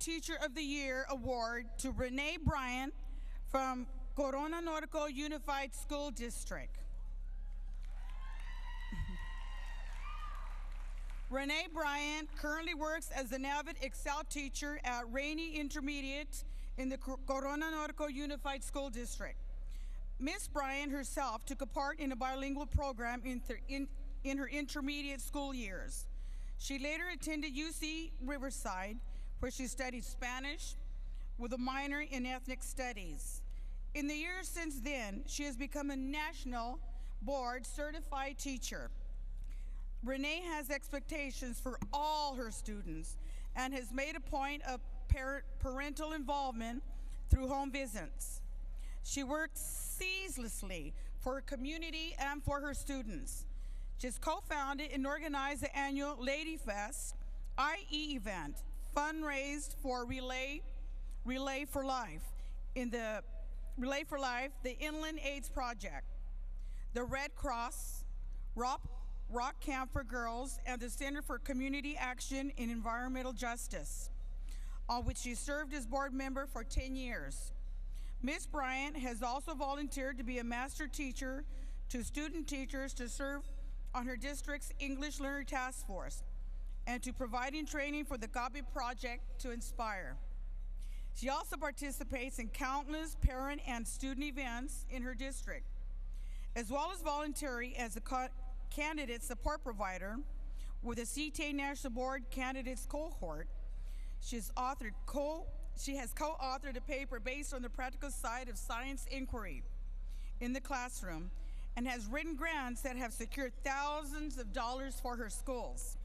Teacher of the Year award to Renee Bryant from Corona Norco Unified School District. Renee Bryant currently works as an avid Excel teacher at Rainey Intermediate in the Corona Norco Unified School District. Ms. Bryant herself took a part in a bilingual program in her intermediate school years. She later attended UC Riverside, where she studied Spanish with a minor in ethnic studies. In the years since then, she has become a national board certified teacher. Renee has expectations for all her students and has made a point of parental involvement through home visits. She works ceaselessly for her community and for her students. She's co-founded and organized the annual Lady Fest IE event, fundraised for Relay for Life, the Inland AIDS Project, the Red Cross, Rock Camp for Girls, and the Center for Community Action in Environmental Justice, on which she served as board member for 10 years. Ms. Bryant has also volunteered to be a master teacher to student teachers to serve on her district's English Learner Task Force and to providing training for the CABE project to inspire. She also participates in countless parent and student events in her district, as well as volunteering as a candidate support provider with the CTA National Board Candidates Cohort. She has co-authored a paper based on the practical side of science inquiry in the classroom and has written grants that have secured thousands of dollars for her schools.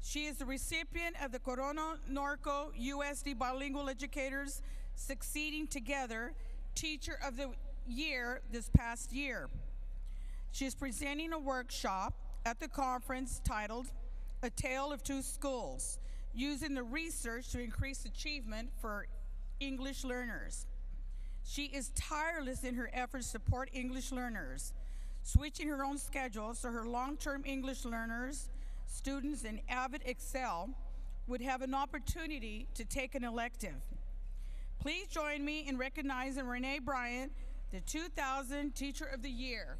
She is the recipient of the Corona Norco USD Bilingual Educators Succeeding Together Teacher of the Year this past year. She is presenting a workshop at the conference titled A Tale of Two Schools, using the research to increase achievement for English learners. She is tireless in her efforts to support English learners, switching her own schedule so her long-term English learners, students in avid Excel, would have an opportunity to take an elective. Please join me in recognizing Renee Bryant, the 2000 Teacher of the Year.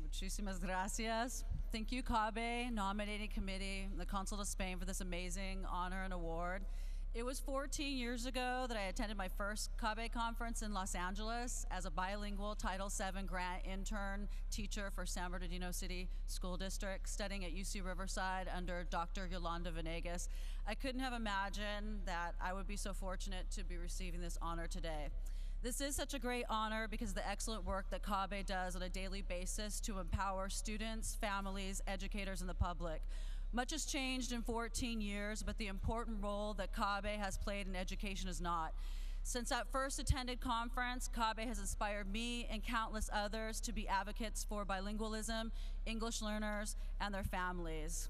Muchísimas gracias. Thank you, CABE, nominating committee, and the Council of Spain for this amazing honor and award. It was 14 years ago that I attended my first CABE conference in Los Angeles as a bilingual Title VII grant intern teacher for San Bernardino City School District, studying at UC Riverside under Dr. Yolanda Venegas. I couldn't have imagined that I would be so fortunate to be receiving this honor today. This is such a great honor because of the excellent work that CABE does on a daily basis to empower students, families, educators, and the public. Much has changed in 14 years, but the important role that CABE has played in education is not. Since that first attended conference, CABE has inspired me and countless others to be advocates for bilingualism, English learners, and their families.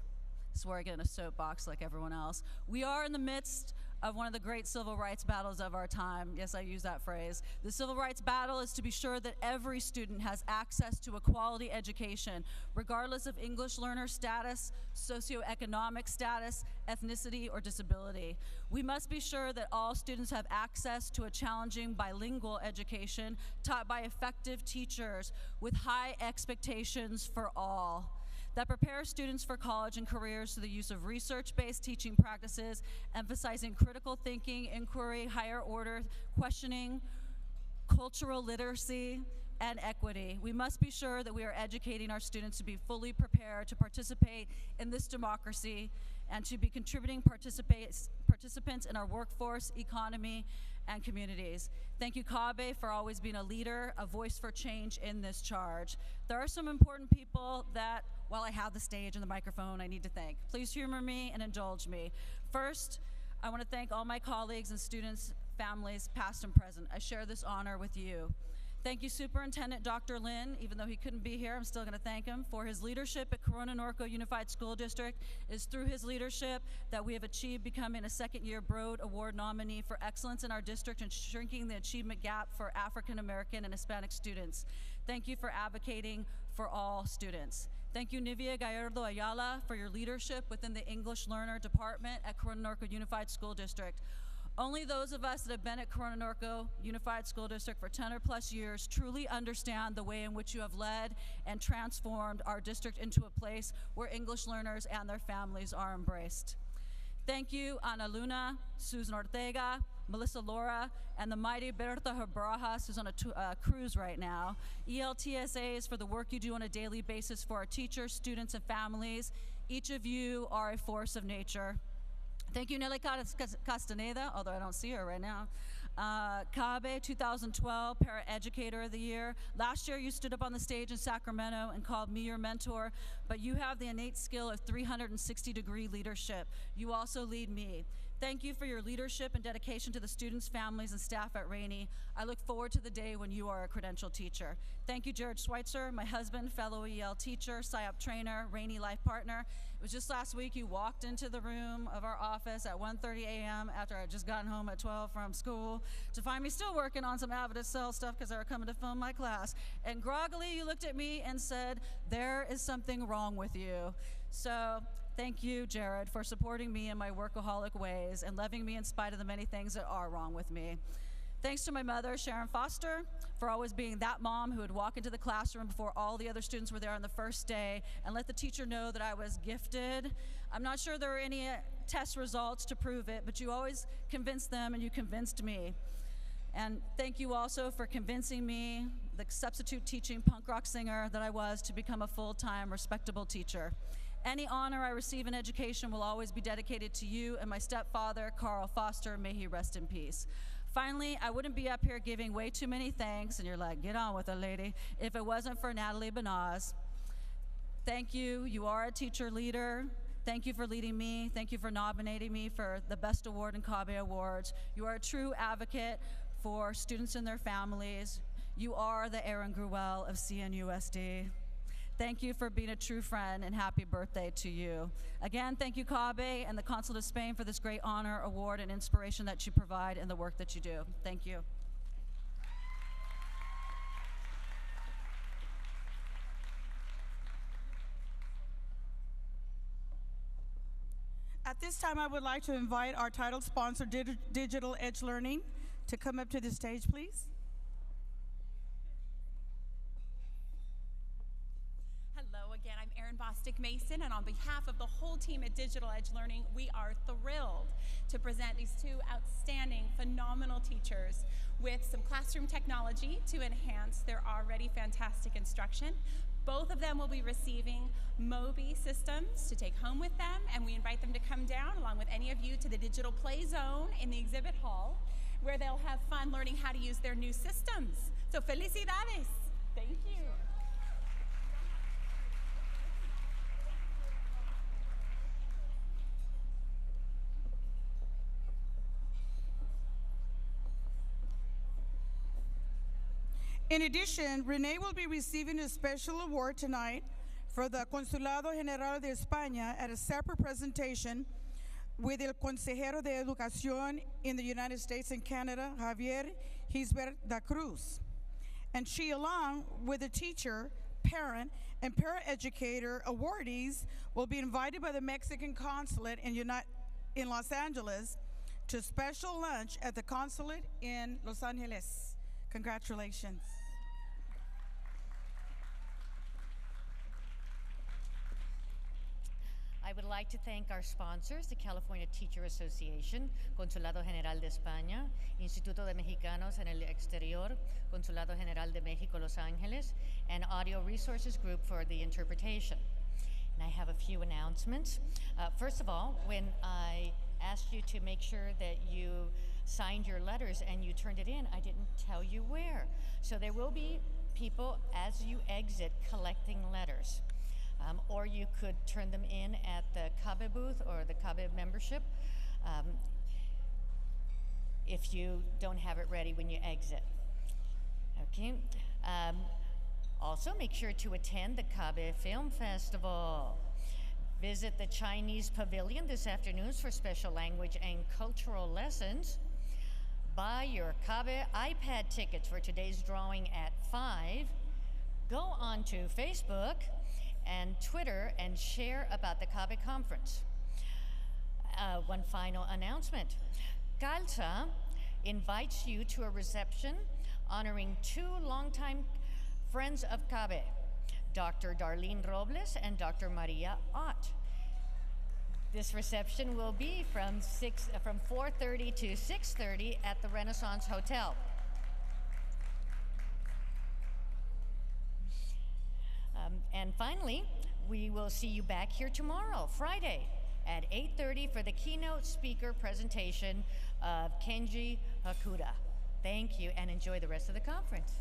This is where I get in a soapbox like everyone else. We are in the midst of one of the great civil rights battles of our time. Yes, I use that phrase. The civil rights battle is to be sure that every student has access to a quality education, regardless of English learner status, socioeconomic status, ethnicity, or disability. We must be sure that all students have access to a challenging bilingual education taught by effective teachers with high expectations for all, that prepares students for college and careers through the use of research-based teaching practices, emphasizing critical thinking, inquiry, higher order questioning, cultural literacy, and equity. We must be sure that we are educating our students to be fully prepared to participate in this democracy and to be contributing participants in our workforce, economy, and communities. Thank you, CABE, for always being a leader, a voice for change in this charge. There are some important people that, while I have the stage and the microphone, I need to thank. Please humor me and indulge me. First, I want to thank all my colleagues and students, families, past and present. I share this honor with you. Thank you, Superintendent Dr. Lin. Even though he couldn't be here, I'm still going to thank him for his leadership at Corona Norco Unified School District. It is through his leadership that we have achieved becoming a second-year Broad Award nominee for excellence in our district and shrinking the achievement gap for African American and Hispanic students. Thank you for advocating for all students. Thank you, Nivea Gallardo Ayala, for your leadership within the English Learner Department at Corona Norco Unified School District. Only those of us that have been at Corona Norco Unified School District for 10 or plus years truly understand the way in which you have led and transformed our district into a place where English learners and their families are embraced. Thank you, Ana Luna, Susan Ortega, Melissa Laura, and the mighty Berta Barajas, who's on a cruise right now. ELTSAs for the work you do on a daily basis for our teachers, students, and families. Each of you are a force of nature. Thank you, Nelly Castaneda, although I don't see her right now. CABE 2012 Para-Educator of the Year. Last year you stood up on the stage in Sacramento and called me your mentor, but you have the innate skill of 360-degree leadership. You also lead me. Thank you for your leadership and dedication to the students, families, and staff at Rainey. I look forward to the day when you are a credentialed teacher. Thank you, Jared Schweitzer, my husband, fellow EL teacher, PSYOP trainer, Rainey life partner. It was just last week you walked into the room of our office at 1:30 a.m. after I had just gotten home at 12 from school to find me still working on some Avid Excel stuff because they were coming to film my class. And groggily you looked at me and said, "There is something wrong with you." So thank you, Jared, for supporting me in my workaholic ways and loving me in spite of the many things that are wrong with me. Thanks to my mother, Sharon Foster, for always being that mom who would walk into the classroom before all the other students were there on the first day and let the teacher know that I was gifted. I'm not sure there are any test results to prove it, but you always convinced them and you convinced me. And thank you also for convincing me, the substitute teaching punk rock singer that I was, to become a full-time, respectable teacher. Any honor I receive in education will always be dedicated to you and my stepfather, Carl Foster. May he rest in peace. Finally, I wouldn't be up here giving way too many thanks, and you're like, get on with it, lady, if it wasn't for Natalie Benaz. Thank you. You are a teacher leader. Thank you for leading me. Thank you for nominating me for the Best Award in CABE Awards. You are a true advocate for students and their families. You are the Aaron Gruel of CNUSD. Thank you for being a true friend, and happy birthday to you. Again, thank you, CABE and the Consulate of Spain, for this great honor, award, and inspiration that you provide in the work that you do. Thank you. At this time, I would like to invite our title sponsor, Digital Edge Learning, to come up to the stage, please. Again, I'm Erin Bostic-Mason, and on behalf of the whole team at Digital Edge Learning, we are thrilled to present these two outstanding, phenomenal teachers with some classroom technology to enhance their already fantastic instruction. Both of them will be receiving Mobi systems to take home with them, and we invite them to come down, along with any of you, to the Digital Play Zone in the exhibit hall, where they'll have fun learning how to use their new systems. So felicidades! Thank you. In addition, Renee will be receiving a special award tonight for the Consulado General de España at a separate presentation with el Consejero de Educación in the United States and Canada, Javier Gisbert da Cruz. And she, along with a teacher, parent, and paraeducator awardees, will be invited by the Mexican Consulate in Los Angeles to a special lunch at the Consulate in Los Angeles. Congratulations. I would like to thank our sponsors, the California Teacher Association, Consulado General de España, Instituto de Mexicanos en el Exterior, Consulado General de México, Los Angeles, and Audio Resources Group for the interpretation. And I have a few announcements. First of all, when I asked you to make sure that you signed your letters and you turned it in, I didn't tell you where. So there will be people, as you exit, collecting letters. Or you could turn them in at the CABE booth or the CABE membership if you don't have it ready when you exit. Okay. Also, make sure to attend the CABE Film Festival. Visit the Chinese Pavilion this afternoon for special language and cultural lessons. Buy your CABE iPad tickets for today's drawing at 5. Go on to Facebook and Twitter and share about the CABE conference. One final announcement. CALSA invites you to a reception honoring 2 longtime friends of CABE, Dr. Darlene Robles and Dr. Maria Ott. This reception will be from 4:30 to 6:30 at the Renaissance Hotel. And finally, we will see you back here tomorrow, Friday, at 8:30 for the keynote speaker presentation of Kenji Hakuda. Thank you, and enjoy the rest of the conference.